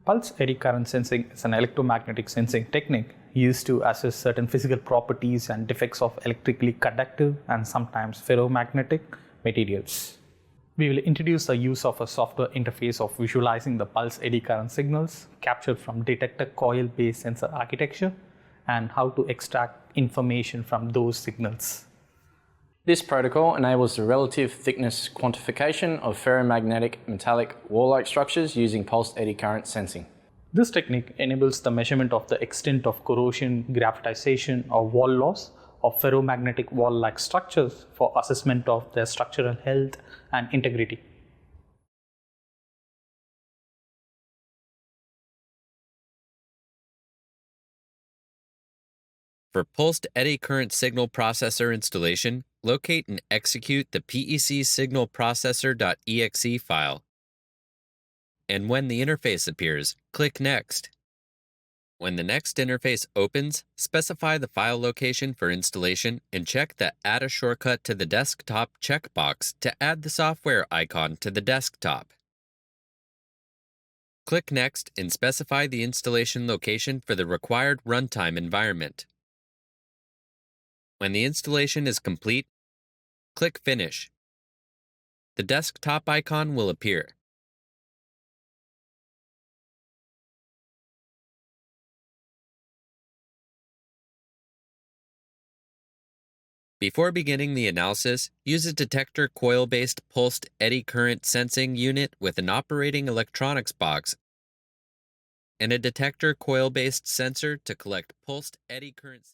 Pulse eddy current sensing is an electromagnetic sensing technique used to assess certain physical properties and defects of electrically conductive and sometimes ferromagnetic materials. We will introduce the use of a software interface of visualizing the pulse eddy current signals captured from Detector coil-based sensor architecture and how to extract information from those signals. This protocol enables the relative thickness quantification of ferromagnetic metallic wall-like structures using pulsed eddy current sensing. This technique enables the measurement of the extent of corrosion, graphitization, or wall loss of ferromagnetic wall-like structures for assessment of their structural health and integrity. For pulsed eddy current signal processor installation, locate and execute the PEC signal processor.exe file. And when the interface appears, click Next. When the next interface opens, specify the file location for installation and check the Add a shortcut to the desktop checkbox to add the software icon to the desktop. Click Next and specify the installation location for the required runtime environment. When the installation is complete, click Finish. The desktop icon will appear. Before beginning the analysis, use a Detector coil-based pulsed eddy current sensing unit with an operating electronics box and a Detector coil-based sensor to collect pulsed eddy current.